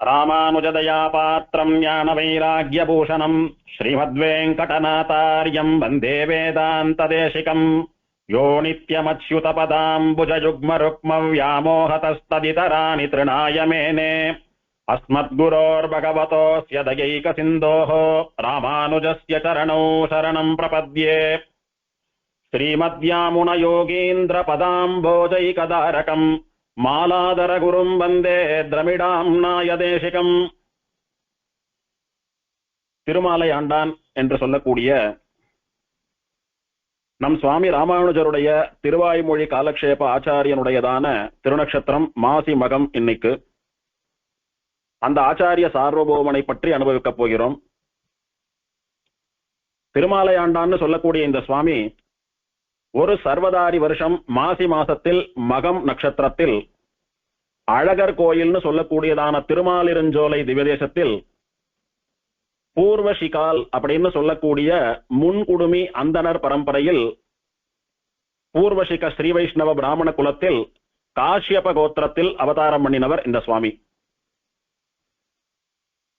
ராமானுஜதயா பாத்திரம் ஞான வைராக்யபூஷணம் ஸ்ரீமத்வேங்கடநாதார்யம் வந்தே வேதாந்ததேசிகம் யோ நித்யமச்யுதபதாம்புஜயுக்மருக்ம வியாமோஹதஸ்ததிதராணி த்ருணாய மேனே அஸ்மத்குரோர்பகவதோஸ்ய தயைகசிந்தோः ராமானுஜஸ்ய சரணௌ சரணம் பிரபத்யே. ஸ்ரீமத்யாமுனயோகீந்திரபதாம்போஜைகதாரகம் மாலாதர குரும் வந்தே திரமிடாம்நாய தேசிகம். திருமாலை ஆண்டான் என்று சொல்லக்கூடிய நம் சுவாமி ராமானுஜருடைய திருவாய்மொழி காலக்ஷேப ஆச்சாரியனுடையதான திருநக்ஷத்திரம் மாசி மகம். இன்னைக்கு அந்த ஆச்சாரிய சார்வபௌமனை பற்றி அனுபவிக்கப் போகிறோம். திருமாலை ஆண்டான்னு சொல்லக்கூடிய இந்த சுவாமி ஒரு சர்வதாரி வருஷம் மாசி மாசத்தில் மகம் நட்சத்திரத்தில் அழகர் கோயில்னு சொல்லக்கூடியதான திருமாலிருஞ்சோலை திவ்யதேசத்தில் பூர்வசிகால் அப்படின்னு சொல்லக்கூடிய முன்குடுமி அந்தனர் பரம்பரையில் பூர்வசிக ஸ்ரீ வைஷ்ணவ பிராமண குலத்தில் காஷ்யப கோத்திரத்தில் அவதாரம் பண்ணினவர் இந்த சுவாமி.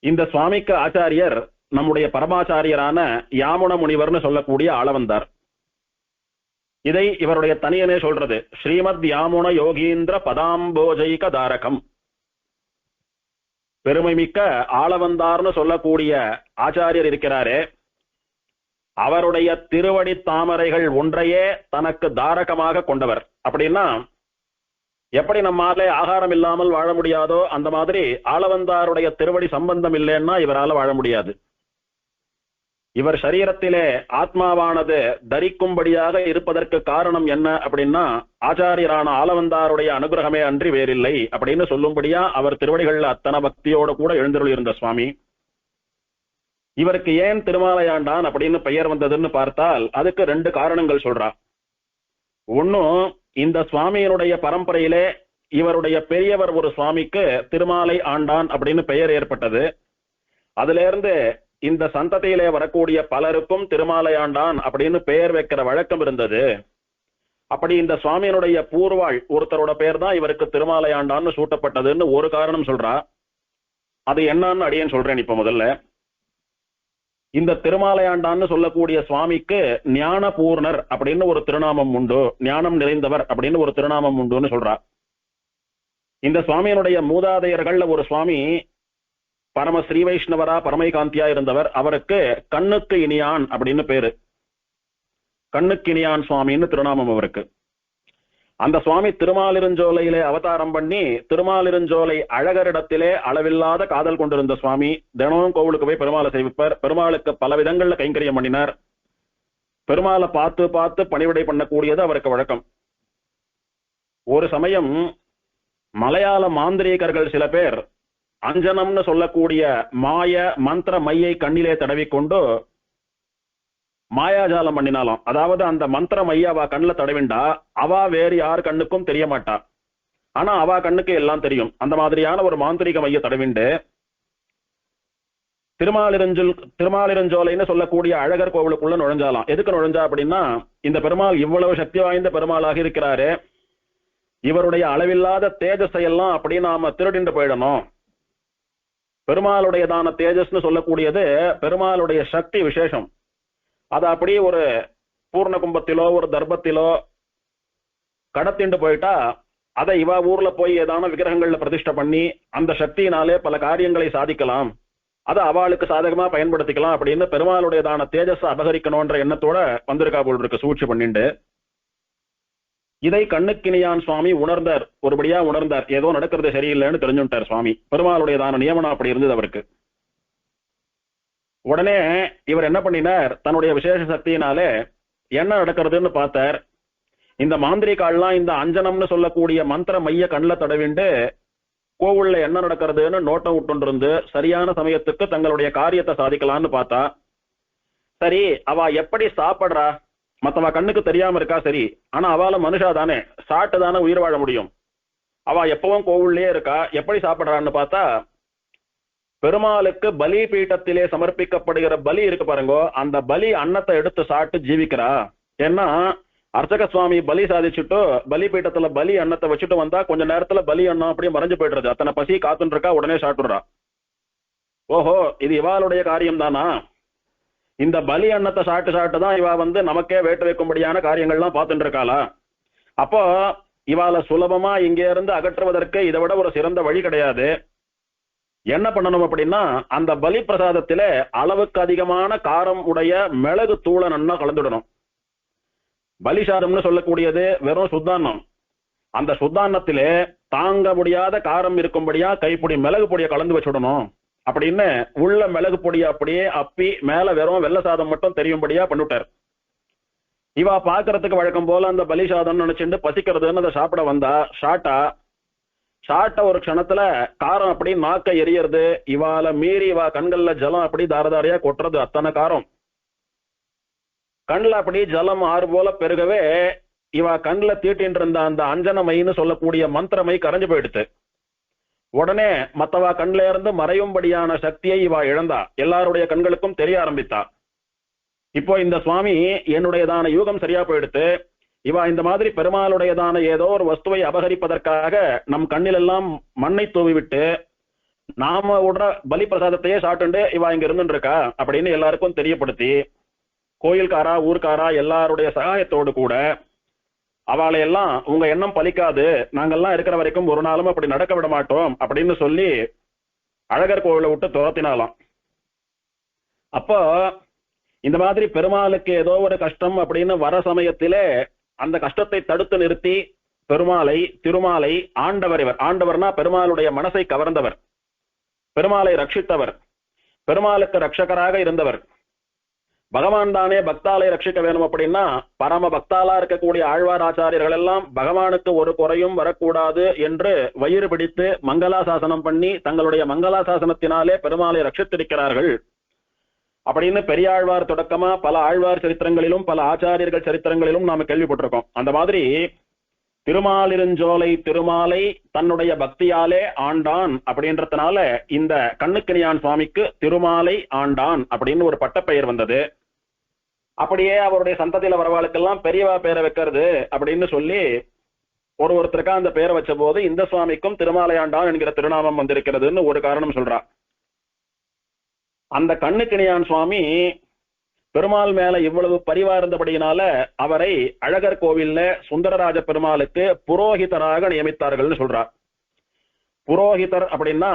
இந்த சுவாமிக்கு ஆச்சாரியர் நம்முடைய பரமாச்சாரியரான யாமுன முனிவர்னு சொல்லக்கூடிய ஆளவந்தார். இதை இவருடைய தனியனே சொல்றது ஸ்ரீமத் யாமுன யோகீந்திர பதாம்போஜைக தாரகம். பெருமைமிக்க ஆளவந்தார்னு சொல்லக்கூடிய ஆச்சாரியர் இருக்கிறாரே, அவருடைய திருவடி தாமரைகள் ஒன்றையே தனக்கு தாரகமாக கொண்டவர். அப்படின்னா எப்படி நம்மாலே ஆகாரம் இல்லாமல் வாழ முடியாதோ அந்த மாதிரி ஆளவந்தாருடைய திருவடி சம்பந்தம் இல்லைன்னா இவரால் வாழ முடியாது. இவர் சரீரத்திலே ஆத்மாவானது தரிக்கும்படியாக இருப்பதற்கு காரணம் என்ன அப்படின்னா ஆச்சாரியரான ஆளவந்தாருடைய அனுகிரகமே அன்றி வேறில்லை அப்படின்னு சொல்லும்படியா அவர் திருவடிகள்ல அத்தனை பக்தியோடு கூட எழுந்தருள் இருந்த சுவாமி. இவருக்கு ஏன் திருமாலையாண்டான் அப்படின்னு பெயர் வந்ததுன்னு பார்த்தால் அதுக்கு ரெண்டு காரணங்கள் சொல்றா. ஒன்னும் இந்த சுவாமியினுடைய பரம்பரையிலே இவருடைய பெரியவர் ஒரு சுவாமிக்கு திருமாலை ஆண்டான் அப்படின்னு பெயர் ஏற்பட்டது. அதுல இருந்து இந்த சந்ததியிலே வரக்கூடிய பலருக்கும் திருமாலையாண்டான் அப்படின்னு பெயர் வைக்கிற வழக்கம் இருந்தது. அப்படி இந்த சுவாமியினுடைய பூர்வாள் ஒருத்தரோட பெயர் தான் இவருக்கு திருமாலையாண்டான்னு சூட்டப்பட்டதுன்னு ஒரு காரணம் சொல்றா. அது என்னன்னு அடியேன் சொல்றேன். இப்ப முதல்ல இந்த திருமாலையாண்டான்னு சொல்லக்கூடிய சுவாமிக்கு ஞான பூர்ணர் அப்படின்னு ஒரு திருநாமம் உண்டு, ஞானம் நிறைந்தவர் அப்படின்னு ஒரு திருநாமம் உண்டுன்னு சொல்றா. இந்த சுவாமியினுடைய மூதாதையர்கள்ல ஒரு சுவாமி பரம ஸ்ரீ வைஷ்ணவரா பரமைகாந்தியா இருந்தவர். அவருக்கு கண்ணுக்கு இனியான் அப்படின்னு பேரு. கண்ணுக்கு இனியான் சுவாமின்னு திருநாமம் அவருக்கு. அந்த சுவாமி திருமாலிருஞ்சோலையிலே அவதாரம் பண்ணி திருமாலிருஞ்சோலை அழகரிடத்திலே அளவில்லாத காதல் கொண்டிருந்த சுவாமி. தினமும் கோவிலுக்கு போய் பெருமாளை சேவிப்பார். பெருமாளுக்கு பல விதங்கள்ல கைங்கரியம் பண்ணினார். பெருமாளை பார்த்து பார்த்து பணிவிடை பண்ணக்கூடியது அவருக்கு வழக்கம். ஒரு சமயம் மலையாள மாந்திரீகர்கள் சில பேர் அஞ்சனம்னு சொல்லக்கூடிய மாய மந்திர மையை கண்ணிலே தடவிக்கொண்டு மாயாஜாலம் பண்ணினாலும், அதாவது அந்த மந்திர மைய அவ கண்ணுல தடவிண்டா அவ வேறு யார் கண்ணுக்கும் தெரிய மாட்டா, ஆனா அவ கண்ணுக்கு எல்லாம் தெரியும். அந்த மாதிரியான ஒரு மாந்திரிக மைய தடவிண்டு திருமாலிருஞ்சோலைன்னு சொல்லக்கூடிய அழகர் கோவிலுக்குள்ள நுழைஞ்சாலாம். எதுக்கு நுழைஞ்சா அப்படின்னா இந்த பெருமாள் இவ்வளவு சக்தி வாய்ந்த பெருமாளாக இருக்கிறாரு, இவருடைய அளவில்லாத தேஜஸை எல்லாம் அப்படி நாம திருடிண்டு போயிடணும். பெருமாளுடையதான தேஜஸ்னு சொல்லக்கூடியது பெருமாளுடைய சக்தி விசேஷம். அது அப்படியே ஒரு பூர்ண கும்பத்திலோ ஒரு தர்ப்பத்திலோ கடத்திண்டு போயிட்டா அதை இவ ஊர்ல போய் ஏதான விக்கிரகங்கள்ல பிரதிஷ்டை பண்ணி அந்த சக்தியினாலே பல காரியங்களை சாதிக்கலாம், அதை அவளுக்கு சாதகமா பயன்படுத்திக்கலாம் அப்படின்னு பெருமாளுடையதான தேஜஸ் அபகரிக்கணும்ன்ற எண்ணத்தோட வந்திருக்கா போல் இருக்கு சூழ்ச்சி பண்ணிண்டு. இதை கண்ணுக்கினியான் சுவாமி உணர்ந்தார், ஒருபடியா உணர்ந்தார். ஏதோ நடக்கிறது சரியில்லைன்னு தெரிஞ்சுட்டார் சுவாமி. பெருமாளுடையதான நியமனம் அப்படி இருந்தது அவருக்கு. உடனே இவர் என்ன பண்ணினார், தன்னுடைய விசேஷ சக்தியினாலே என்ன நடக்கிறதுன்னு பார்த்தார். இந்த மாந்திரிகால்லாம் இந்த அஞ்சனம்னு சொல்லக்கூடிய மந்திர மைய கண்ணில் தடவிண்டு கோவில்ல என்ன நடக்கிறதுன்னு நோட்டம் விட்டுருந்து சரியான சமயத்துக்கு தங்களுடைய காரியத்தை சாதிக்கலாம்னு பார்த்தா, சரி அவ எப்படி சாப்பிடுறா, மத்தவ கண்ணுக்கு தெரியாம இருக்கா சரி, ஆனா அவள மனுஷா தானே, சாப்பிட்டு தானே உயிர் வாழ முடியும். அவ எப்பவும் கோவில்லயே இருக்கா, எப்படி சாப்பிடுறான்னு பார்த்தா பெருமாளுக்கு பலி பீட்டத்திலே சமர்ப்பிக்கப்படுகிற பலி இருக்கு பாருங்க, அந்த பலி அன்னத்தை எடுத்து சாப்பிட்டு ஜீவிக்கிறா. ஏன்னா அர்ச்சக சுவாமி பலி சாதிச்சுட்டு பலிபீட்டத்துல பலி அன்னத்தை வச்சுட்டு வந்தா கொஞ்ச நேரத்துல பலி அன்னம் அப்படியே மறைஞ்சு போயிடுறது. அத்தனை பசி காத்துன்னு இருக்கா, உடனே சாப்பிட்டுறா. ஓஹோ, இது இவாளுடைய காரியம் தானா? இந்த பலி அன்னத்தை சாப்பிட்டு தான் இவா நமக்கே வேட்டு வைக்கும்படியான காரியங்கள்லாம் பார்த்துட்டு இருக்காளா? அப்போ இவாளை சுலபமா இங்க இருந்து அகற்றுவதற்கு இதை விட ஒரு சிறந்த வழி கிடையாது. என்ன பண்ணணும் அப்படின்னா, அந்த பலி பிரசாதத்தில அளவுக்கு அதிகமான காரம் உடைய மிளகு தூளை நன்னா கலந்துடணும். பலிசாதம்னு சொல்லக்கூடியது வெறும் சுத்தான்னம். அந்த சுத்தான்னத்திலே தாங்க முடியாத காரம் இருக்கும்படியா கைப்பொடி மிளகு பொடியை கலந்து வச்சுடணும். அப்படின்னு உள்ள மிளகு பொடியை அப்படியே அப்பி மேல வெறும் வெள்ளை சாதம் மட்டும் தெரியும்படியா பண்ணிவிட்டார். இவா பாக்குறதுக்கு வழக்கம் போல அந்த பலிசாதம் நினைச்சுட்டு பசிக்கிறதுன்னு அதை சாப்பிட வந்தா சாட்ட ஒரு க்ஷணத்துல காரம் அப்படி நாக்க எரியறது. இவால மீறி இவா கண்கள்ல ஜலம் அப்படி தாரதாரியா கொட்டுறது. அத்தனை காரம் கண்ணில் அப்படி ஜலம் ஆறு போல பெருகவே இவா கண்ணில் தீட்டின்னு இருந்த அந்த அஞ்சனமைன்னு சொல்லக்கூடிய மந்திரமை கரைஞ்சு போயிடுத்து. உடனே மத்தவா கண்ல இருந்து மறையும்படியான சக்தியை இவா இழந்தா. எல்லாருடைய கண்களுக்கும் தெரிய ஆரம்பித்தா. இப்போ இந்த சுவாமி என்னுடையதான யூகம் சரியா போயிடுத்து. இவா இந்த மாதிரி பெருமாளுடையதான ஏதோ ஒரு வஸ்துவை அபகரிப்பதற்காக நம் கண்ணிலெல்லாம் மண்ணை தூவிவிட்டு நாம விடுற பலி பிரசாதத்தையே சாப்பிட்டு இவா இங்க இருந்துட்டு இருக்கா அப்படின்னு எல்லாருக்கும் தெரியப்படுத்தி கோயில்காரா ஊர்க்காரா எல்லாருடைய சகாயத்தோடு கூட அவளை எல்லாம் உங்க எண்ணம் பலிக்காது, நாங்கெல்லாம் இருக்கிற வரைக்கும் ஒரு நாளும் அப்படி நடக்க விட மாட்டோம் அப்படின்னு சொல்லி அழகர் கோவிலை விட்டு துரத்தினாலாம். அப்போ இந்த மாதிரி பெருமாளுக்கு ஏதோ ஒரு கஷ்டம் அப்படின்னு வர சமயத்திலே அந்த கஷ்டத்தை தடுத்து நிறுத்தி திருமாலை ஆண்டவர். இவர் ஆண்டவர்னா பெருமாளுடைய மனசை கவர்ந்தவர், பெருமாளை ரட்சித்தவர், பெருமாளுக்கு ரட்சகராக இருந்தவர். பகவான் தானே பக்தாலை ரட்சிக்க வேணும் அப்படின்னா பரம பக்தாலா இருக்கக்கூடிய ஆழ்வார் ஆச்சாரியர்கள் எல்லாம் பகவானுக்கு ஒரு குறையும் வரக்கூடாது என்று வயிறு பிடித்து மங்களாசாசனம் பண்ணி தங்களுடைய மங்களாசாசனத்தினாலே பெருமாளை ரட்சித்திருக்கிறார்கள் அப்படின்னு பெரியாழ்வார் தொடக்கமா பல ஆழ்வார் சரித்திரங்களிலும் பல ஆச்சாரியர்கள் சரித்திரங்களிலும் நாம கேள்விப்பட்டிருக்கோம். அந்த மாதிரி திருமாலிருஞ்சோலை திருமாலை தன்னுடைய பக்தியாலே ஆண்டான் அப்படின்றதுனால இந்த கண்ணுக்கினியான் சுவாமிக்கு திருமாலை ஆண்டான் அப்படின்னு ஒரு பட்டப்பெயர் வந்தது. அப்படியே அவருடைய சந்ததியில வரவாளுக்கெல்லாம் பெரியவா பேரை வைக்கிறது அப்படின்னு சொல்லி ஒருத்தருக்கா அந்த பேரை வச்ச போது இந்த சுவாமிக்கும் திருமாலை ஆண்டான் என்கிற திருநாமம் வந்திருக்கிறதுன்னு ஒரு காரணம் சொல்றா. அந்த கண்ணுக்கினியான் சுவாமி பெருமாள் மேல இவ்வளவு பரிவா இருந்தபடியினால அவரை அழகர் கோவில்ல சுந்தரராஜ பெருமாளுக்கு புரோஹிதராக நியமித்தார்கள்னு சொல்றார். புரோஹிதர் அப்படின்னா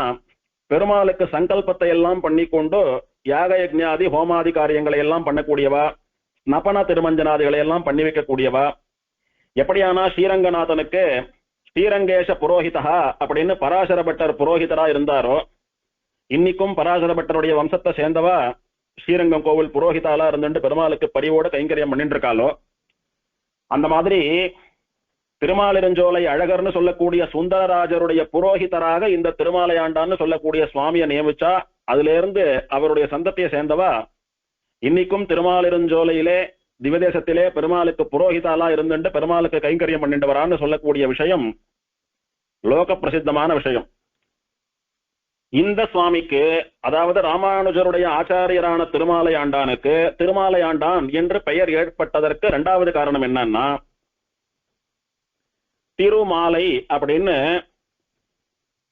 பெருமாளுக்கு சங்கல்பத்தை எல்லாம் பண்ணி கொண்டு யாக யஜ்ஞாதி ஹோமாதி காரியங்களை எல்லாம் பண்ணக்கூடியவா, நபன திருமஞ்சனாதிகளை எல்லாம் பண்ணி வைக்கக்கூடியவா. எப்படியானா ஸ்ரீரங்கநாதனுக்கு ஸ்ரீரங்கேஷ புரோஹிதா அப்படின்னு பராசர பட்டர் புரோஹிதரா இருந்தாரோ, இன்னைக்கும் பராசர பட்டருடைய வம்சத்தை சேர்ந்தவா ஸ்ரீரங்கம் கோவில் புரோஹிதாலா இருந்துட்டு பெருமாளுக்கு பரிவோட கைங்கரியம் பண்ணிட்டு இருக்காளோ, அந்த மாதிரி திருமாலிருஞ்சோலை அழகர்னு சொல்லக்கூடிய சுந்தரராஜருடைய புரோஹிதராக இந்த திருமாலையாண்டான்னு சொல்லக்கூடிய சுவாமியை நியமிச்சா. அதுல இருந்து அவருடைய சந்ததியை சேர்ந்தவா இன்னைக்கும் திருமாலிருஞ்சோலையிலே திவதேசத்திலே பெருமாளுக்கு புரோஹிதாலா இருந்துட்டு பெருமாளுக்கு கைங்கரியம் பண்ணிட்டு வரான்னு சொல்லக்கூடிய விஷயம் லோக பிரசித்தமான விஷயம். இந்த சுவாமிக்கு, அதாவது ராமானுஜருடைய ஆச்சாரியரான திருமாலையாண்டானுக்கு திருமாலையாண்டான் என்று பெயர் ஏற்பட்டதற்கு இரண்டாவது காரணம் என்னன்னா, திருமாலை அப்படின்னு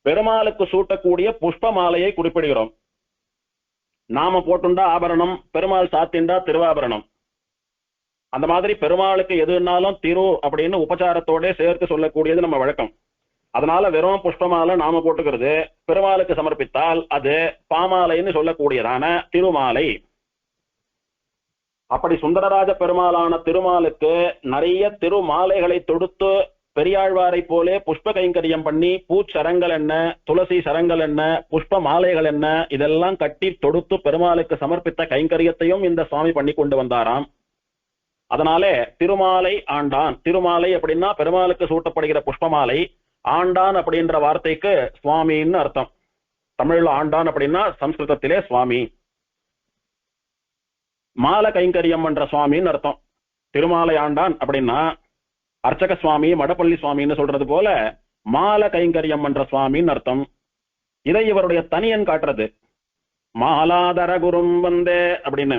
பெருமாளுக்கு சூட்டக்கூடிய புஷ்ப மாலையை குறிப்பிடுகிறோம். நாம போட்டுண்டா ஆபரணம், பெருமாள் சாத்திண்டா திருவாபரணம். அந்த மாதிரி பெருமாளுக்கு எதுனாலும் திரு அப்படின்னு உபச்சாரத்தோட சேர்த்து சொல்லக்கூடியது நம்ம வழக்கம். அதனால வெறும் புஷ்பமாலை நாம போட்டுக்கிறது, பெருமாளுக்கு சமர்ப்பித்தால் அது பாமாலைன்னு சொல்லக்கூடியதான திருமாலை. அப்படி சுந்தரராஜ பெருமாளான திருமாலுக்கு நிறைய திருமாலைகளை தொடுத்து பெரியாழ்வாரை போலே புஷ்ப கைங்கரியம் பண்ணி பூச்சரங்கள் என்ன, துளசி சரங்கள் என்ன, புஷ்ப மாலைகள் என்ன, இதெல்லாம் கட்டி தொடுத்து பெருமாளுக்கு சமர்ப்பித்த கைங்கரியத்தையும் இந்த சுவாமி பண்ணி கொண்டு வந்தாராம். அதனாலே திருமாலை ஆண்டான். திருமாலை அப்படின்னா பெருமாளுக்கு சூட்டப்படுகிற புஷ்பமாலை, ஆண்டான் அப்படின்ற வார்த்தைக்கு சுவாமின்னு அர்த்தம். தமிழ்ல ஆண்டான் அப்படின்னா சம்ஸ்கிருதத்திலே சுவாமி. மாலை கைங்கரியம் என்ற சுவாமின்னு அர்த்தம். திருமாலை ஆண்டான் அப்படின்னா அர்ச்சக சுவாமி, மடப்பள்ளி சுவாமின்னு சொல்றது போல மாலை கைங்கரியம் என்ற சுவாமின்னு அர்த்தம். இதை இவருடைய தனியன் காட்டுறது. மாலாதர குரும் வந்தே அப்படின்னு.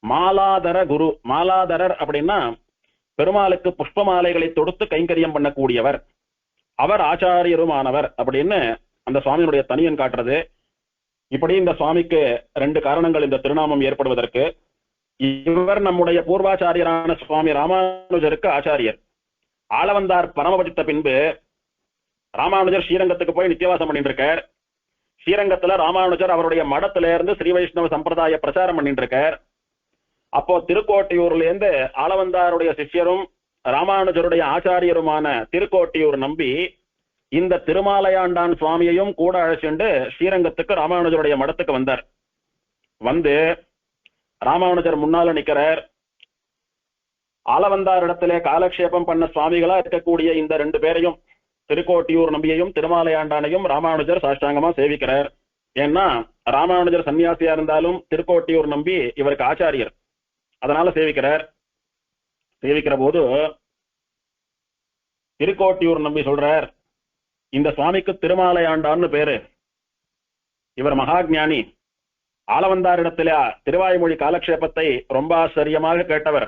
மாலாதர குரு, மாலாதரர் அப்படின்னா பெருமாளுக்கு புஷ்ப மாலைகளை தொடுத்து கைங்கரியம் பண்ணக்கூடியவர், அவர் ஆச்சாரியருமானவர் அப்படின்னு அந்த சுவாமியினுடைய தனியன் காட்டுறது. இப்படி இந்த சுவாமிக்கு ரெண்டு காரணங்கள் இந்த திருநாமம் ஏற்படுவதற்கு. இவர் நம்முடைய பூர்வாச்சாரியரான சுவாமி ராமானுஜருக்கு ஆச்சாரியர். ஆளவந்தார் பரமபதித்த பின்பு ராமானுஜர் ஸ்ரீரங்கத்துக்கு போய் நித்தியவாசம் பண்ணிட்டு இருக்கார். ஸ்ரீரங்கத்துல ராமானுஜர் அவருடைய மடத்துல இருந்து ஸ்ரீ வைஷ்ணவ சம்பிரதாய பிரச்சாரம் பண்ணிட்டு இருக்கார். அப்போ திருக்கோட்டியூர்ல இருந்து ஆளவந்தாருடைய சிஷ்யரும் ராமானுஜருடைய ஆச்சாரியருமான திருக்கோட்டியூர் நம்பி இந்த திருமாலையாண்டான் சுவாமியையும் கூட அழைச்சிண்டு ஸ்ரீரங்கத்துக்கு ராமானுஜருடைய மடத்துக்கு வந்தார். வந்து ராமானுஜர் முன்னால நிக்கிறார். ஆளவந்தார் இடத்திலே காலக்ஷேபம் பண்ண சுவாமிகளா இருக்கக்கூடிய இந்த ரெண்டு பேரையும், திருக்கோட்டியூர் நம்பியையும் திருமாலையாண்டானையும் ராமானுஜர் சாஷ்டாங்கமா சேவிக்கிறார். ஏன்னா ராமானுஜர் சன்னியாசியா இருந்தாலும் திருக்கோட்டியூர் நம்பி இவருக்கு ஆச்சாரியர், அதனால சேவிக்கிறார். சேவிக்கிற போது திருக்கோட்டியூர் நம்பி சொல்றார், இந்த சுவாமிக்கு திருமாலையாண்டான்னு பேரு, இவர் மகாஜானி, ஆளவந்தாரிடத்தில திருவாய்மொழி காலக்ஷேபத்தை ரொம்ப ஆச்சரியமாக கேட்டவர்.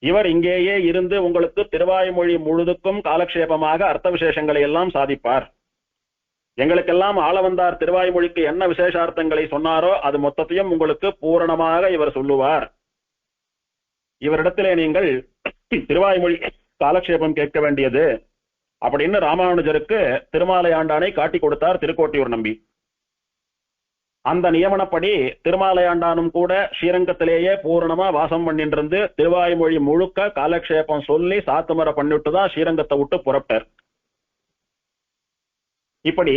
இவர் இங்கேயே இருந்து உங்களுக்கு திருவாய்மொழி முழுதுக்கும் காலக்ஷேபமாக அர்த்த விசேஷங்களை எல்லாம் சாதிப்பார். எங்களுக்கெல்லாம் ஆளவந்தார் திருவாய்மொழிக்கு என்ன விசேஷார்த்தங்களை சொன்னாரோ அது மொத்தத்தையும் உங்களுக்கு பூரணமாக இவர் சொல்லுவார். இவரிடத்திலே நீங்கள் திருவாய்மொழி காலக்ஷேபம் கேட்க வேண்டியது அப்படின்னு ராமானுஜருக்கு திருமாலையாண்டானை காட்டி கொடுத்தார் திருக்கோட்டியூர் நம்பி. அந்த நியமனப்படி திருமாலையாண்டானும் கூட ஸ்ரீரங்கத்திலேயே பூரணமா வாசம் பண்ணிட்டு இருந்து திருவாய்மொழி முழுக்க காலக்ஷேபம் சொல்லி சாத்துமர பண்ணிட்டு தான் ஸ்ரீரங்கத்தை விட்டு புறப்பட்டார். இப்படி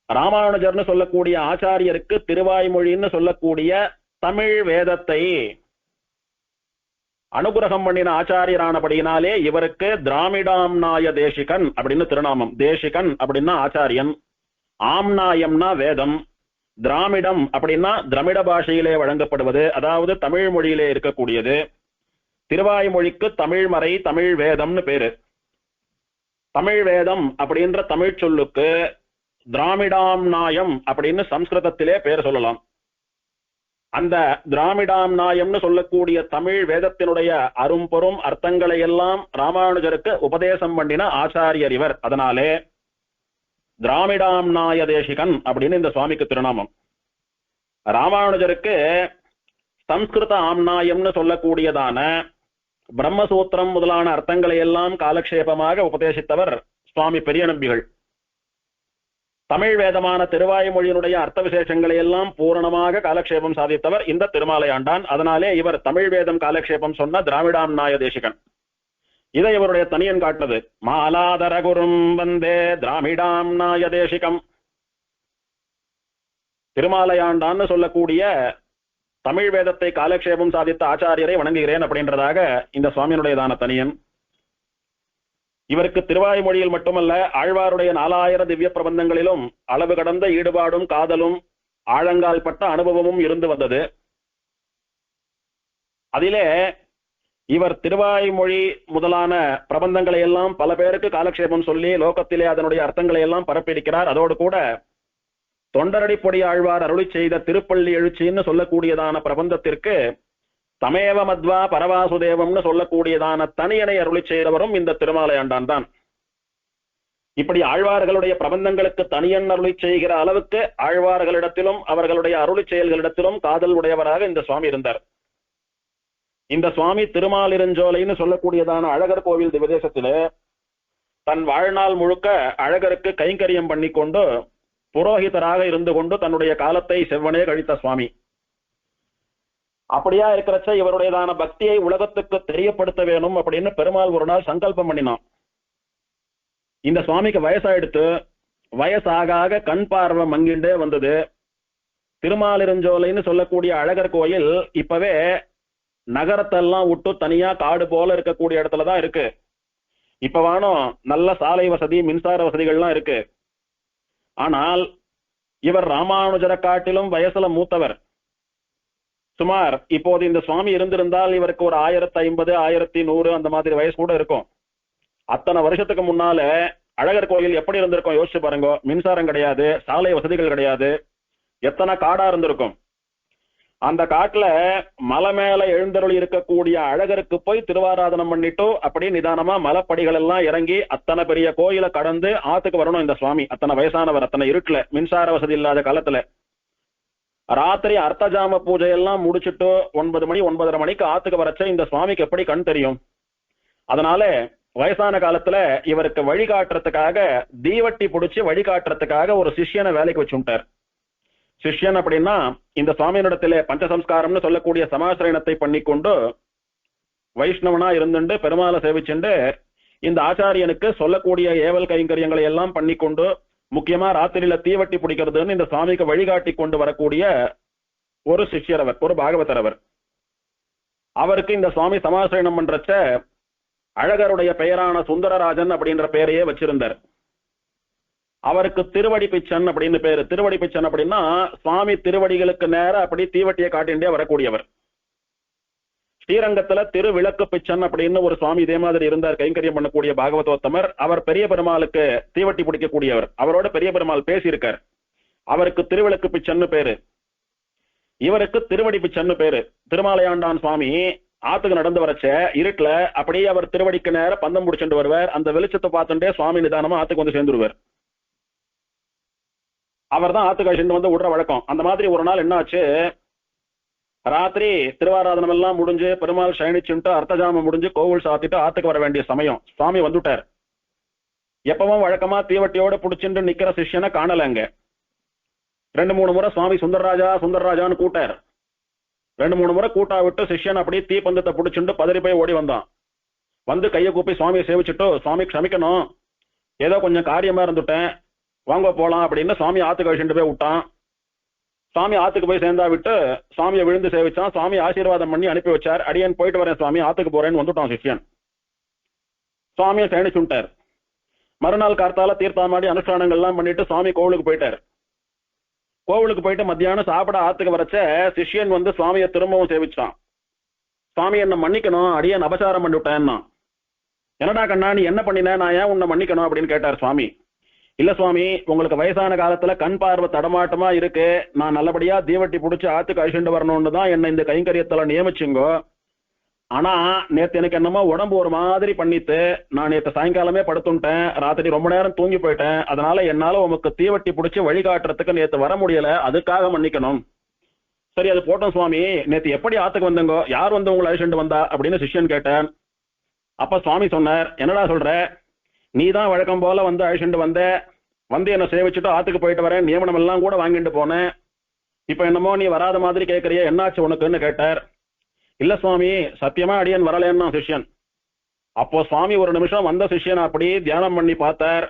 ராமானுஜர்னு சொல்லக்கூடிய ஆச்சாரியருக்கு திருவாய்மொழின்னு சொல்லக்கூடிய தமிழ் வேதத்தை அனுகிரகம் பண்ணின ஆச்சாரியரானபடியினாலே இவருக்கு திராமிடாம்நாய தேசிகன் அப்படின்னு திருநாமம். தேசிகன் அப்படின்னா ஆச்சாரியன், ஆம்நாயம்னா வேதம், திராமிடம் அப்படின்னா திராமிட பாஷையிலே வழங்கப்படுவது, அதாவது தமிழ் மொழியிலே இருக்கக்கூடியது. திருவாய்மொழிக்கு தமிழ்மறை தமிழ் வேதம்னு பேரு. தமிழ் வேதம் அப்படின்ற தமிழ் சொல்லுக்கு திராமிடாம்நாயம் அப்படின்னு சம்ஸ்கிருதத்திலே பேர் சொல்லலாம். அந்த திராமிடாம்நாயம்னு சொல்லக்கூடிய தமிழ் வேதத்தினுடைய அரும்பொரும் அர்த்தங்களை எல்லாம் ராமானுஜருக்கு உபதேசம் பண்ணின ஆச்சாரியர் இவர். அதனாலே திராமிடாம்நாய தேசிகன் அப்படின்னு இந்த சுவாமிக்கு திருநாமம். ராமானுஜருக்கு சம்ஸ்கிருத ஆம்நாயம்னு சொல்லக்கூடியதான பிரம்மசூத்திரம் முதலான அர்த்தங்களை எல்லாம் காலக்ஷேபமாக உபதேசித்தவர் சுவாமி பெரிய நம்பிகள். தமிழ் வேதமான திருவாய்மொழியினுடைய அர்த்த விசேஷங்களை எல்லாம் பூரணமாக காலக்ஷேபம் சாதித்தவர் இந்த திருமாலையாண்டான். அதனாலே இவர் தமிழ் வேதம் காலக்ஷேபம் சொன்ன திராமிடாம்நாய தேசிகன். இதை இவருடைய தனியன் காட்டுறது. மாலாதர குரும் வந்தே திராமிடாம்நாய தேசிகம். திருமாலையாண்டான்னு சொல்லக்கூடிய தமிழ் வேதத்தை காலக்ஷேபம் சாதித்த ஆச்சாரியரை வணங்குகிறேன் அப்படின்றதாக இந்த சுவாமியினுடையதான தனியன். இவருக்கு திருவாய்மொழியில் மட்டுமல்ல, ஆழ்வாருடைய 4000 திவ்ய பிரபந்தங்களிலும் அளவு கடந்த ஈடுபாடும் காதலும் ஆழங்கால் பட்ட அனுபவமும் இருந்து வந்தது. அதிலே இவர் திருவாய்மொழி முதலான பிரபந்தங்களை எல்லாம் பல பேருக்கு காலக்ஷேபம் சொல்லி லோகத்திலே அதனுடைய அர்த்தங்களை எல்லாம் பரப்பியிருக்கிறார். அதோடு கூட தொண்டரடிப்பொடி ஆழ்வார் அருளி செய்த திருப்பள்ளி எழுச்சின்னு சொல்லக்கூடியதான பிரபந்தத்திற்கு தமேவ மத்வா பரவாசுதேவம்னு சொல்லக்கூடியதான தனியனை அருளி செய்தவரும் இந்த திருமாலையாண்டான் தான். இப்படி ஆழ்வார்களுடைய பிரபந்தங்களுக்கு தனியன் அருளி செய்கிற அளவுக்கு ஆழ்வார்களிடத்திலும் அவர்களுடைய அருளி செயல்களிடத்திலும் காதல் உடையவராக இந்த சுவாமி இருந்தார். இந்த சுவாமி திருமாலிருஞ்சோலைன்னு சொல்லக்கூடியதான அழகர் கோவில் திவதேசத்திலே தன் வாழ்நாள் முழுக்க அழகருக்கு கைங்கரியம் பண்ணி கொண்டு புரோகிதராக இருந்து கொண்டு தன்னுடைய காலத்தை செவ்வனே கழித்த சுவாமி. அப்படியா இருக்கிறச்ச இவருடையதான பக்தியை உலகத்துக்கு தெரியப்படுத்த வேணும் அப்படின்னு பெருமாள் ஒரு நாள் சங்கல்பம் பண்ணினான். இந்த சுவாமிக்கு வயசாயிடுத்து. வயசாக கண் பார்வை மங்கிண்டே வந்தது. திருமாலிருஞ்சோலைன்னு சொல்லக்கூடிய அழகர் கோயில் இப்பவே நகரத்தெல்லாம் விட்டு தனியா காடு போல இருக்கக்கூடிய இடத்துலதான் இருக்கு. இப்ப வானும் நல்ல சாலை வசதி மின்சார வசதிகள்லாம் இருக்கு. ஆனால் இவர் ராமானுஜரை காட்டிலும் வயசுல மூத்தவர். சுமார் இப்போது இந்த சுவாமி இருந்திருந்தால் இவருக்கு ஒரு 1050 1100 அந்த மாதிரி வயசு கூட இருக்கும். அத்தனை வருஷத்துக்கு முன்னால அழகர் கோயில் எப்படி இருந்திருக்கும் யோசிச்சு பாருங்க. மின்சாரம் கிடையாது, சாலை வசதிகள் கிடையாது, எத்தனை காடா இருந்திருக்கும். அந்த காட்டுல மலை மேல எழுந்தருளி இருக்கக்கூடிய அழகருக்கு போய் திருவாராதனம் பண்ணிட்டு அப்படியே நிதானமா மலைப்படிகள் எல்லாம் இறங்கி அத்தனை பெரிய கோயிலை கடந்து ஆத்துக்கு வரணும் இந்த சுவாமி. அத்தனை வயசானவர், அத்தனை இருட்டுல, மின்சார வசதி இல்லாத காலத்துல ராத்திரி அர்த்தஜாம பூஜை எல்லாம் முடிச்சுட்டு 9 மணி 9:30 மணிக்கு ஆத்துக்கு வரச்ச இந்த சுவாமிக்கு எப்படி கண் தெரியும்? அதனால வயசான காலத்துல இவருக்கு வழிகாட்டுறதுக்காக தீவட்டி பிடிச்சி வழிகாட்டுறதுக்காக ஒரு சிஷ்யனை வேலைக்கு வச்சுட்டார். சிஷ்யன் அப்படின்னா இந்த சுவாமியினிடத்துல பஞ்சசம்ஸ்காரம்னு சொல்லக்கூடிய சமாசிரயணத்தை பண்ணிக்கொண்டு வைஷ்ணவனா இருந்துட்டு பெருமாளை சேவிச்சுண்டு இந்த ஆச்சாரியனுக்கு சொல்லக்கூடிய ஏவல் கைங்கரியங்களை எல்லாம் பண்ணிக்கொண்டு முக்கியமா ராத்திரியில தீவட்டி பிடிக்கிறதுன்னு இந்த சுவாமிக்கு வழிகாட்டி கொண்டு வரக்கூடிய ஒரு சிஷ்யர் அவர், ஒரு பாகவதர் அவர். அவருக்கு இந்த சுவாமி சமாசிரயணம் பண்றச்ச அழகருடைய பெயரான சுந்தரராஜன் அப்படின்ற பெயரையே வச்சிருந்தார். அவருக்கு திருவடி பிச்சன் அப்படின்னு பேரு. திருவடி பிச்சன் அப்படின்னா சுவாமி திருவடிகளுக்கு நேர அப்படி தீவட்டியை காட்டிண்டே வரக்கூடியவர். ஸ்ரீரங்கத்துல திருவிளக்கு பிச்சன் அப்படின்னு ஒரு சுவாமி இதே மாதிரி இருந்தார், கைங்கரியம் பண்ணக்கூடிய பாகவதோத்தமர். அவர் பெரிய பெருமாளுக்கு தீவட்டி பிடிக்கக்கூடியவர். அவரோட பெரிய பெருமாள் பேசியிருக்கார். அவருக்கு திருவிளக்கு பிச்சன்னு பேரு, இவருக்கு திருவடி பிச்சன்னு பேரு. திருமாலையாண்டான் சுவாமி ஆத்துக்கு நடந்து வரச்ச இருட்டுல அப்படியே அவர் திருவடிக்கு நேர பந்தம் பிடிச்சிட்டு வருவார். அந்த வெளிச்சத்தை பார்த்துட்டே சுவாமி நிதானமா ஆத்துக்கு வந்து சேர்ந்துருவார். அவர் தான் ஆத்துக்கு அழிச்சுட்டு வந்து விடுற வழக்கம். அந்த மாதிரி ஒரு நாள் என்ன ஆச்சு, ராத்திரி திருவாராதனம் எல்லாம் முடிஞ்சு பெருமாள் சயனிச்சுட்டு அர்த்தஜாமம் முடிஞ்சு கோவில் சாத்திட்டு ஆத்துக்கு வர வேண்டிய சமயம் சுவாமி வந்துட்டார். எப்பவும் வழக்கமா தீவட்டியோட புடிச்சுட்டு நிக்கிற சிஷ்யனை காணலங்க. 2-3 முறை சுவாமி சுந்தரராஜா சுந்தரராஜான்னு கூட்டார். 2-3 முறை கூட்டா விட்டு சிஷ்யன் அப்படியே தீப்பந்தத்தை புடிச்சுட்டு பதறி போய் ஓடி வந்தான். வந்து கையை கூப்பி சுவாமியை சேவிச்சுட்டு, சுவாமி க்ஷமிக்கணும், ஏதோ கொஞ்சம் காரியமா இருந்துட்டேன், வாங்க போலாம் அப்படின்னு சுவாமி ஆத்துக்கு அழிச்சுட்டு போய் விட்டான். சுவாமி ஆத்துக்கு போய் சேர்ந்தா விட்டு சுவாமியை விழுந்து சேவிச்சான். சுவாமி ஆசீர்வாதம் பண்ணி அனுப்பி வச்சார். அடியன் போயிட்டு வரேன் சுவாமி, ஆத்துக்கு போறேன்னு வந்துட்டான் சிஷ்யன். சுவாமியை சேனிச்சுட்டார். மறுநாள் கார்த்தால தீர்த்தாமாடி அனுஷ்டானங்கள்லாம் பண்ணிட்டு சுவாமி கோவிலுக்கு போயிட்டார். கோவிலுக்கு போயிட்டு மத்தியானம் சாப்பிட ஆத்துக்கு வரச்ச சிஷ்யன் வந்து சுவாமியை திரும்பவும் சேவிச்சான். சுவாமி என்ன மன்னிக்கணும், அடியன் அபசாரம் பண்ணிவிட்டேன்னா. என்னடா கண்ணா நீ என்ன பண்ணின, நான் ஏன் உன்னை மன்னிக்கணும் அப்படின்னு கேட்டார் சுவாமி. இல்ல சுவாமி, உங்களுக்கு வயசான காலத்துல கண் பார்வை தடமாட்டமா இருக்கு, நான் நல்லபடியா தீவட்டி பிடிச்சி ஆத்துக்கு அழிச்சுட்டு வரணும்னு தான் என்ன இந்த கைங்கரியத்துல நியமிச்சுங்கோ. ஆனா நேத்து எனக்கு என்னமோ உடம்பு ஒரு மாதிரி பண்ணிட்டு நான் நேற்று சாயங்காலமே படுத்துட்டேன், ராத்திரி ரொம்ப நேரம் தூங்கி போயிட்டேன். அதனால என்னால உமக்கு தீவட்டி பிடிச்சி வழிகாட்டுறதுக்கு நேற்று வர முடியல, அதுக்காக மன்னிக்கணும். சரி அது போட்டோம் சுவாமி, நேற்று எப்படி ஆத்துக்கு வந்தங்கோ, யார் வந்து உங்களை அழிச்சுட்டு வந்தா அப்படின்னு சிஷ்யன் கேட்டேன். அப்ப சுவாமி சொன்னார், என்னடா சொல்ற, நீ தான் வழக்கம் போல வந்து அழிச்சுட்டு வந்து என்ன சேவிச்சுட்டு ஆத்துக்கு போயிட்டு வரேன், நியமனம் எல்லாம் கூட வாங்கிட்டு போனேன். இப்ப என்னமோ நீ வராத மாதிரி கேட்கறிய, என்னாச்சு உனக்குன்னு கேட்டார். இல்ல சுவாமி, சத்தியமா அடியன் வரலன்னா சிஷ்யன். அப்போ சுவாமி ஒரு நிமிஷம் வந்த சிஷ்யன் அப்படி தியானம் பண்ணி பார்த்தார்.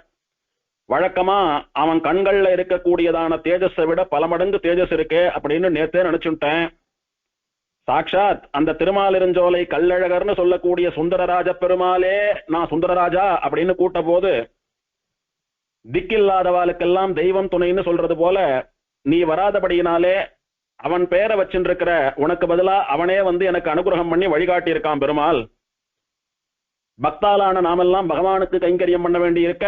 வழக்கமா அவன் கண்கள்ல இருக்கக்கூடியதான தேஜஸை விட பல மடங்கு தேஜஸ் இருக்கு அப்படின்னு நேத்தே நினைச்சுட்டேன். சாட்சாத் அந்த திருமாலிருஞ்சோலை கல்லழகர்னு சொல்லக்கூடிய சுந்தரராஜ பெருமாளே நான் சுந்தரராஜா அப்படின்னு கூட்ட போது திக்கில்லாதவாளுக்கெல்லாம் தெய்வம் துணைன்னு சொல்றது போல நீ வராதபடியினாலே அவன் பேரை வச்சுருக்கிற உனக்கு பதிலா அவனே வந்து எனக்கு அனுகிரகம் பண்ணி வழிகாட்டி இருக்கான் பெருமாள். பக்தாலான நாமெல்லாம் பகவானுக்கு கைங்கரியம் பண்ண வேண்டி இருக்க,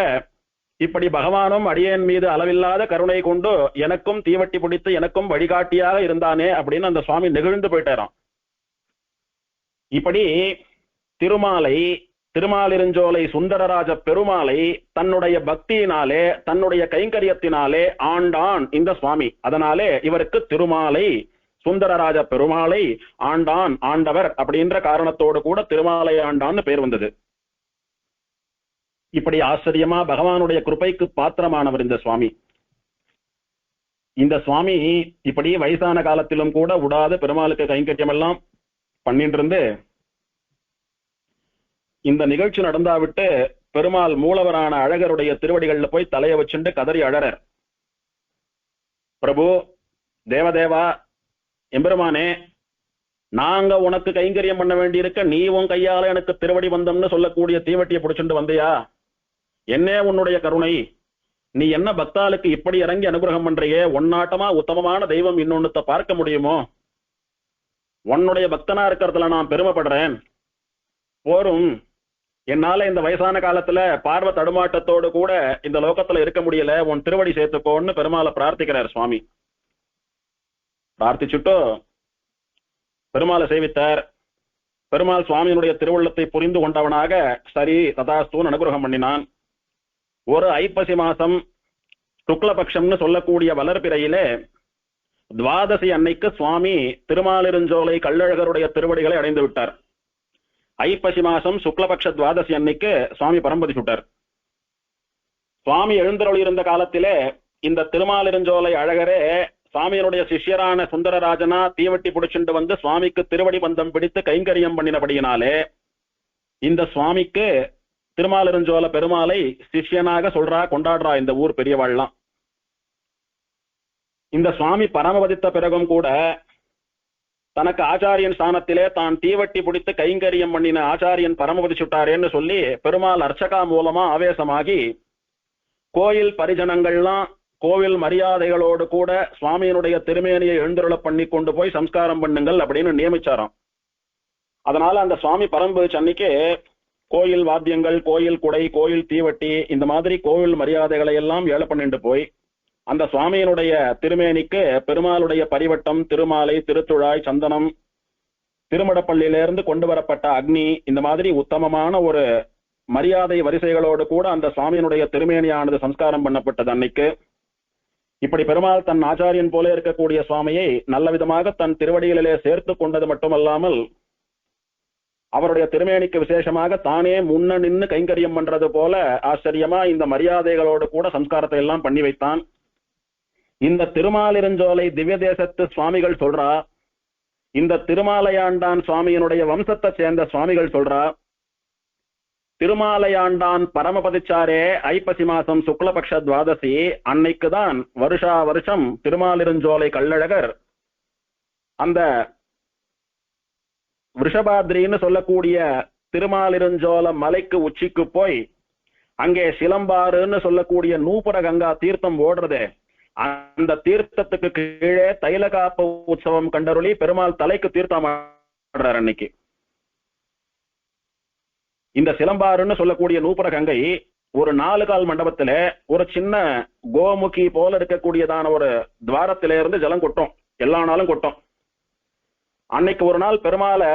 இப்படி பகவானும் அடியேன் மீது அளவில்லாத கருணை கொண்டு எனக்கும் தீவட்டி பிடித்து எனக்கும் வழிகாட்டியாக இருந்தானே அப்படின்னு அந்த சுவாமி நெகிழ்ந்து போயிட்டாராம். இப்படி திருமாலிருஞ்சோலை சுந்தரராஜ பெருமாளை தன்னுடைய பக்தியினாலே தன்னுடைய கைங்கரியத்தினாலே ஆண்டான் இந்த சுவாமி. அதனாலே இவருக்கு திருமாலை சுந்தரராஜ பெருமாளை ஆண்டான், ஆண்டவர் அப்படின்ற காரணத்தோடு கூட திருமாலை ஆண்டான்னு பேர் வந்தது. இப்படி ஆச்சரியமா பகவானுடைய கிருபைக்கு பாத்திரமானவர் இந்த சுவாமி. இந்த சுவாமி இப்படி வயசான காலத்திலும் கூட விடாத பெருமாளுக்கு கைங்கரியம் எல்லாம் பண்ணிட்டு இருந்து இந்த நிகழ்ச்சி நடந்தாவிட்டு பெருமாள் மூலவரான அழகருடைய திருவடிகள்ல போய் தலைய வச்சுட்டு கதறி அழறர். பிரபு, தேவதேவா, எம்பெருமானே, நாங்க உனக்கு கைங்கரியம் பண்ண வேண்டியிருக்க நீ உன் கையால எனக்கு திருவடி வந்தம்னு சொல்லக்கூடிய தீவட்டியை பிடிச்சுட்டு வந்தியா? என்னே உன்னுடைய கருணை, நீ என்ன பக்தாளுக்கு இப்படி இறங்கி அனுகிரகம் பண்றியே, ஒன்னாட்டமா உத்தமமான தெய்வம் இன்னொன்னுத்த பார்க்க முடியுமோ? உன்னுடைய பக்தனா இருக்கிறதுல நான் பெருமைப்படுறேன். போரும், என்னால இந்த வயசான காலத்துல பார்வை தடுமாட்டத்தோடு கூட இந்த லோகத்துல இருக்க முடியல, உன் திருவடி சேர்த்துக்கோன்னு பெருமாளை பிரார்த்திக்கிறார் சுவாமி. பிரார்த்திச்சுட்டு பெருமாளை சேவித்தார். பெருமாள் சுவாமியினுடைய திருவுள்ளத்தை புரிந்து கொண்டவனாக சரி ததாஸ்தூன் அனுகிரகம் பண்ணினான். ஒரு ஐப்பசி மாசம் சுக்லபக்ஷம்னு சொல்லக்கூடிய வளர்பிறையிலே துவாதசி அன்னைக்கு சுவாமி திருமாலிருஞ்சோலை கள்ளழகருடைய திருவடிகளை அடைந்து விட்டார். ஐப்பசி மாசம் சுக்லபக்ஷ துவாதசி அன்னைக்கு சுவாமி பரம்பதி சுட்டார். சுவாமி எழுந்தருளி இருந்த காலத்திலே இந்த திருமாலிருஞ்சோலை அழகரே சுவாமியினுடைய சிஷ்யரான சுந்தரராஜனா தீவட்டி பிடிச்சுண்டு வந்து சுவாமிக்கு திருவடி பந்தம் பிடித்து கைங்கரியம் பண்ணினபடியினாலே இந்த சுவாமிக்கு திருமாலிருஞ்சோல பெருமாளை சிஷ்யனாக சொல்றா, கொண்டாடுறா இந்த ஊர் பெரியவாள்லாம். இந்த சுவாமி பரமபதித்த பிறகும் கூட தனக்கு ஆச்சாரியன் ஸ்தானத்திலே தான் தீவட்டி பிடித்து கைங்கரியம் பண்ணின ஆச்சாரியன் பரமபதிச்சுட்டாரேன்னு சொல்லி பெருமாள் அர்ச்சகா மூலமா ஆவேசமாகி கோயில் பரிஜனங்கள்லாம் கோவில் மரியாதைகளோடு கூட சுவாமியினுடைய திருமேனியை எழுந்தருள பண்ணி கொண்டு போய் சம்ஸ்காரம் பண்ணுங்கள் அப்படின்னு நியமிச்சாராம். அதனால அந்த சுவாமி பரம்பு அன்னைக்கு கோயில் வாத்தியங்கள், கோயில் குடை, கோயில் தீவட்டி, இந்த மாதிரி கோவில் மரியாதைகளை எல்லாம் ஏழை பண்ணிட்டு போய் அந்த சுவாமியினுடைய திருமேனிக்கு பெருமாளுடைய பரிவட்டம், திருமாலை, திருத்துழாய், சந்தனம், திருமடப்பள்ளியிலிருந்து கொண்டு வரப்பட்ட அக்னி, இந்த மாதிரி உத்தமமான ஒரு மரியாதை வரிசைகளோடு கூட அந்த சுவாமியினுடைய திருமேனியானது சம்ஸ்காரம் பண்ணப்பட்டது அன்னைக்கு. இப்படி பெருமாள் தன் ஆச்சாரியன் போல இருக்கக்கூடிய சுவாமியை நல்ல விதமாக தன் திருவடிகளிலே சேர்த்து கொண்டது மட்டுமல்லாமல் அவருடைய திருமேனிக்கு விசேஷமாக தானே முன்ன நின்று கைங்கரியம் பண்றது போல ஆச்சரியமா இந்த மரியாதைகளோடு கூட சம்ஸ்காரத்தை எல்லாம் பண்ணி வைத்தான். இந்த திருமாலிருஞ்சோலை திவ்ய தேசத்து சுவாமிகள் சொல்றா, இந்த திருமாலையாண்டான் சுவாமியினுடைய வம்சத்தை சேர்ந்த சுவாமிகள் சொல்றா, திருமாலையாண்டான் பரமபதிச்சாரே ஐப்பசி மாசம் சுக்லபக்ஷ துவாதசி அன்னைக்குதான் வருஷா வருஷம் திருமாலிருஞ்சோலை கள்ளழகர் அந்த விஷபாத்ரின்னு சொல்லக்கூடிய திருமாலிருஞ்சோல மலைக்கு உச்சிக்கு போய் அங்கே சிலம்பாறுன்னு சொல்லக்கூடிய நூபுர கங்கா தீர்த்தம் ஓடுறது, அந்த தீர்த்தத்துக்கு கீழே தைலகாப்பு உற்சவம் கண்டருளி பெருமாள் தலைக்கு தீர்த்தம் ஆடுறார். அன்னைக்கு இந்த சிலம்பாறுன்னு சொல்லக்கூடிய நூபுர கங்கை ஒரு 4 கால் மண்டபத்துல ஒரு சின்ன கோமுகி போல இருக்கக்கூடியதான ஒரு துவாரத்தில இருந்து ஜலம் கொட்டும், எல்லா நாளும் கொட்டும். அன்னைக்கு ஒரு நாள் பெருமாளை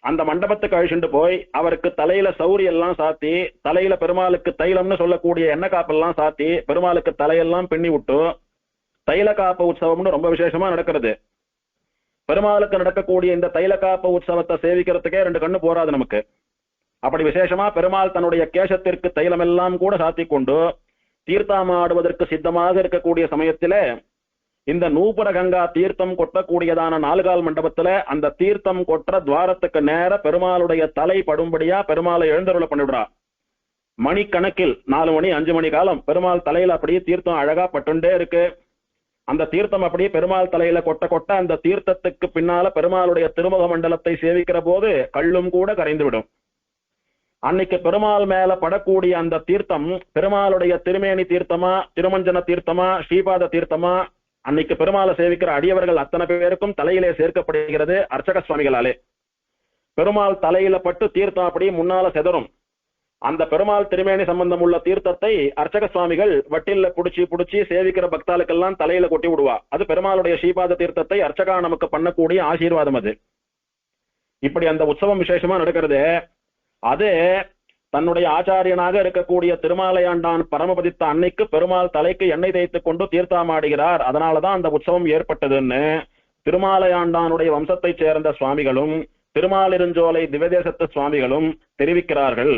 அந்த மண்டபத்துக்கு அழிச்சுட்டு போய் அவருக்கு தலையில சௌரி எல்லாம் சாத்தி, தலையில பெருமாளுக்கு தைலம்னு சொல்லக்கூடிய எண்ணெய் காப்பெல்லாம் சாத்தி பெருமாளுக்கு தலையெல்லாம் பின்னி விட்டு தைல காப்பு உற்சவம்னு ரொம்ப விசேஷமா நடக்கிறது. பெருமாளுக்கு நடக்கக்கூடிய இந்த தைல காப்பு உற்சவத்தை சேவிக்கிறதுக்கே 2 கண்ணு போராது நமக்கு. அப்படி விசேஷமா பெருமாள் தன்னுடைய கேசத்திற்கு தைலம் எல்லாம் கூட சாத்தி கொண்டு தீர்த்தமாடுவதற்கு சித்தமாக இருக்கக்கூடிய சமயத்தில இந்த நூபுர கங்கா தீர்த்தம் கொட்டக்கூடியதான 4 கால் மண்டபத்துல அந்த தீர்த்தம் கொற்ற துவாரத்துக்கு நேர பெருமாளுடைய தலை படும்படியா பெருமாளை எழுந்தருள பண்ணிவிடுறா. மணிக்கணக்கில் 4 மணி 5 மணி காலம் பெருமாள் தலையில அப்படியே தீர்த்தம் அழகா பட்டுண்டே இருக்கு. அந்த தீர்த்தம் அப்படியே பெருமாள் தலையில கொட்ட கொட்ட அந்த தீர்த்தத்துக்கு பின்னால பெருமாளுடைய திருமுக மண்டலத்தை சேவிக்கிற போது கள்ளும் கூட கரைந்து விடும். அன்னைக்கு பெருமாள் மேல படக்கூடிய அந்த தீர்த்தம் பெருமாளுடைய திருமேனி தீர்த்தமா, திருமஞ்சன தீர்த்தமா, ஸ்ரீபாத தீர்த்தமா, அன்னைக்கு பெருமாளை சேவிக்கிற அடியவர்கள் அத்தனை பேருக்கும் தலையிலே சேர்க்கப்படுகிறது அர்ச்சக சுவாமிகளாலே. பெருமாள் தலையில பட்டு தீர்த்தம் அப்படியே முன்னால செதறும். அந்த பெருமாள் திருமேனி சம்பந்தம் உள்ள தீர்த்தத்தை அர்ச்சக சுவாமிகள் வட்டில்ல புடிச்சு சேவிக்கிற பக்தாளுக்கெல்லாம் தலையில கொட்டி விடுவா. அது பெருமாளுடைய ஸ்ரீபாத தீர்த்தத்தை அர்ச்சகா நமக்கு பண்ணக்கூடிய ஆசீர்வாதம். அது இப்படி அந்த உற்சவம் விசேஷமா நடக்கிறது. அது தன்னுடைய ஆச்சாரியனாக இருக்கக்கூடிய திருமாலையாண்டான் பரமபதித்த அன்னைக்கு பெருமாள் தலைக்கு எண்ணெய் தேய்த்து கொண்டு தீர்த்தமாடுகிறார். அதனாலதான் அந்த உற்சவம் ஏற்பட்டதுன்னு திருமாலையாண்டானுடைய வம்சத்தை சேர்ந்த சுவாமிகளும் திருமாலிருஞ்சோலை திவ்யதேசத்து சுவாமிகளும் தெரிவிக்கிறார்கள்.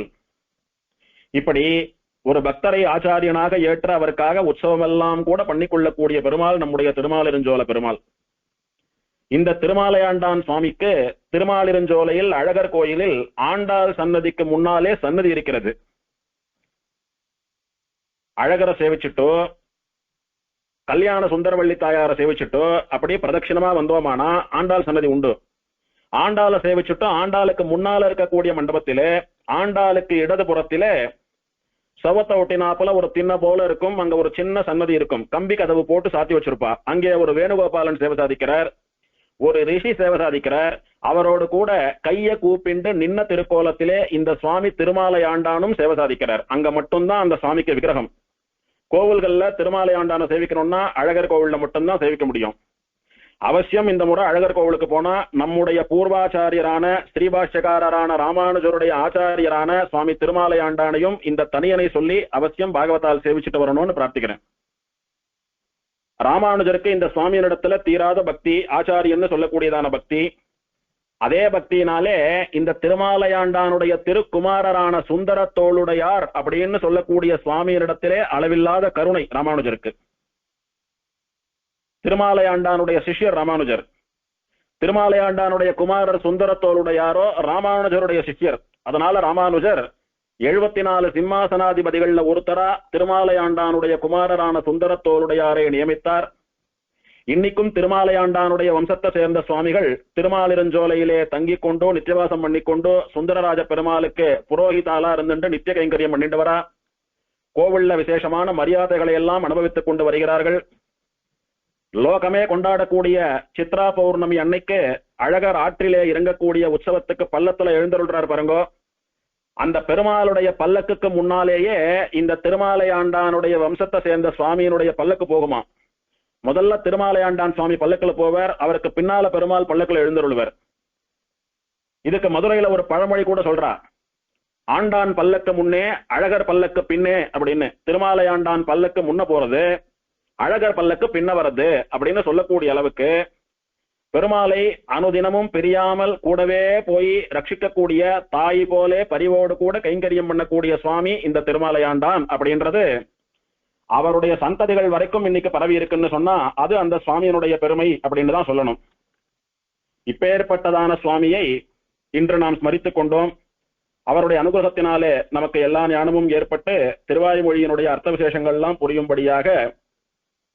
இப்படி ஒரு பக்தரை ஆச்சாரியனாக ஏற்ற அவருக்காக உற்சவம் எல்லாம் கூட பண்ணிக்கொள்ளக்கூடிய பெருமாள் நம்முடைய திருமாலிருஞ்சோல பெருமாள். இந்த திருமாலையாண்டான் சுவாமிக்கு திருமாலிருஞ்சோலையில் அழகர் கோயிலில் ஆண்டாள் சன்னதிக்கு முன்னாலே சன்னதி இருக்கிறது. அழகரை சேவிச்சுட்டோ கல்யாண சுந்தரவள்ளி தாயாரை சேவிச்சுட்டோ அப்படியே பிரதட்சிணமா வந்தோமானா ஆண்டாள் சன்னதி உண்டு. ஆண்டாளை சேவிச்சுட்டோ ஆண்டாளுக்கு முன்னால இருக்கக்கூடிய மண்டபத்திலே ஆண்டாளுக்கு இடது புறத்திலே சவத்தை ஒட்டினாப்புல ஒரு திண்ண போல இருக்கும். அங்க ஒரு சின்ன சன்னதி இருக்கும், கம்பி கதவு போட்டு சாத்தி வச்சிருப்பா. அங்கே ஒரு வேணுகோபாலன் சேவை சாதிக்கிறார், ஒரு ரிஷி சேவை சாதிக்கிறார். அவரோடு கூட கைய கூப்பிண்டு நின்ன திருக்கோலத்திலே இந்த சுவாமி திருமாலையாண்டானும் சேவை சாதிக்கிறார். அங்க மட்டும்தான் அந்த சுவாமிக்கு விக்கிரகம். கோவில்கள்ல திருமாலையாண்டான சேவிக்கணும்னா அழகர் கோவில்ல மட்டும்தான் சேவிக்க முடியும். அவசியம் இந்த முறை அழகர் கோவிலுக்கு போனா நம்முடைய பூர்வாச்சாரியரான ஸ்ரீபாஷ்யக்காரரான ராமானுஜருடைய ஆச்சாரியரான சுவாமி திருமாலையாண்டானையும் இந்த தனியனை சொல்லி அவசியம் பாகவதால் சேவிச்சுட்டு வரணும்னு பிரார்த்திக்கிறேன். ராமானுஜருக்கு இந்த சுவாமியினிடத்துல தீராத பக்தி, ஆச்சாரியன்னு சொல்லக்கூடியதான பக்தி. அதே பக்தியினாலே இந்த திருமாலையாண்டானுடைய திருக்குமாரரான சுந்தர தோளுடையார் அப்படின்னு சொல்லக்கூடிய சுவாமியினிடத்திலே அளவில்லாத கருணை ராமானுஜருக்கு. திருமாலையாண்டானுடைய சிஷ்யர் ராமானுஜர், திருமாலையாண்டானுடைய குமாரர் சுந்தர தோளுடையாரோ ராமானுஜருடைய சிஷ்யர். அதனால ராமானுஜர் 74 சிம்மாசனாதிபதிகள்ல ஒருத்தரா திருமாலையாண்டானுடைய குமாரரான சுந்தர தோளுடையாரை நியமித்தார். இன்னைக்கும் திருமாலையாண்டானுடைய வம்சத்தை சேர்ந்த சுவாமிகள் திருமாலிருஞ்சோலையிலே தங்கிக் கொண்டோ நித்தியவாசம் பண்ணிக்கொண்டோ சுந்தரராஜ பெருமாளுக்கு புரோகிதாலா இருந்துட்டு நித்திய கைங்கரியம் பண்ணிட்டு வரா. கோவில்ல விசேஷமான மரியாதைகளை எல்லாம் அனுபவித்துக் கொண்டு வருகிறார்கள். லோகமே கொண்டாடக்கூடிய சித்ரா பௌர்ணமி அன்னைக்கு அழகர் ஆற்றிலே இறங்கக்கூடிய உற்சவத்துக்கு பல்லத்துல எழுந்தருள்றார் பாருங்கோ. அந்த பெருமாளுடைய பல்லக்குக்கு முன்னாலேயே இந்த திருமாலையாண்டானுடைய வம்சத்தை சேர்ந்த சுவாமியினுடைய பல்லக்கு போகுமா. முதல்ல திருமாலையாண்டான் சுவாமி பல்லக்குல போவார், அவருக்கு பின்னால பெருமாள் பல்லக்குல எழுந்தருள்வர். இதுக்கு மதுரையில ஒரு பழமொழி கூட சொல்றா, ஆண்டான் பல்லக்கு முன்னே அழகர் பல்லக்கு பின்னே அப்படின்னு. திருமாலையாண்டான் பல்லக்கு முன்ன போறது, அழகர் பல்லக்கு பின்ன வர்றது அப்படின்னு சொல்லக்கூடிய அளவுக்கு பெருமாளை அனுதினமும் பிரியாமல் கூடவே போய் ரட்சிக்கக்கூடிய தாய் போலே பரிவோடு கூட கைங்கரியம் பண்ணக்கூடிய சுவாமி இந்த திருமாலையாண்டான் அப்படின்றது அவருடைய சந்ததிகள் வரைக்கும் இன்னைக்கு பரவி இருக்குன்னு சொன்னா அது அந்த சுவாமியினுடைய பெருமை அப்படின்னு தான் சொல்லணும். இப்பேற்பட்டதான சுவாமியை இன்று நாம் ஸ்மரித்துக் கொண்டோம். அவருடைய அனுகிரகத்தினாலே நமக்கு எல்லா ஞானமும் ஏற்பட்டு திருவாய்மொழியினுடைய அர்த்த விசேஷங்கள்லாம் புரியும்படியாக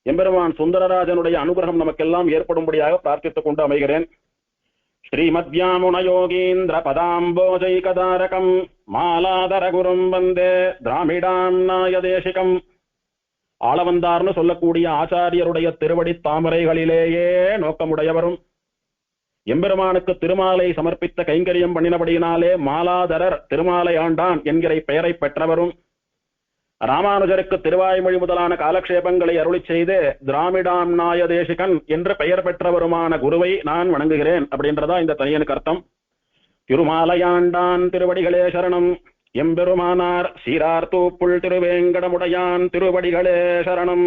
எம்பெருமான் சுந்தரராஜனுடைய அனுகிரகம் நமக்கெல்லாம் ஏற்படும்படியாக பிரார்த்தித்துக் கொண்டு அமைகிறேன். ஸ்ரீமத்யாமுன யோகீந்திர பதாம்போஜைகதாரகம் மாலாதர குரும் வந்தே திராமிடாம் நாயதேசிகம். ஆளவந்தார்னு சொல்லக்கூடிய ஆச்சாரியருடைய திருவடி தாமரைகளிலேயே நோக்கமுடையவரும் எம்பெருமானுக்கு திருமாலை சமர்ப்பித்த கைங்கரியம் பண்ணினபடியினாலே மாலாதரர் திருமாலை ஆண்டான் என்கிற பெயரை பெற்றவரும் ராமானுஜருக்கு திருவாய்மொழி முதலான காலக்ஷேபங்களை அருளி செய்து திராமிடாம் நாயதேசிகன் என்று பெயர் பெற்றவருமான குருவை நான் வணங்குகிறேன் அப்படின்றதா இந்த தனியனுக்கு அர்த்தம். திருமாலையாண்டான் திருவடிகளே சரணம். எம்பெருமானார் சீரார் தூப்புள் திருவேங்கடமுடையான் திருவடிகளே சரணம்.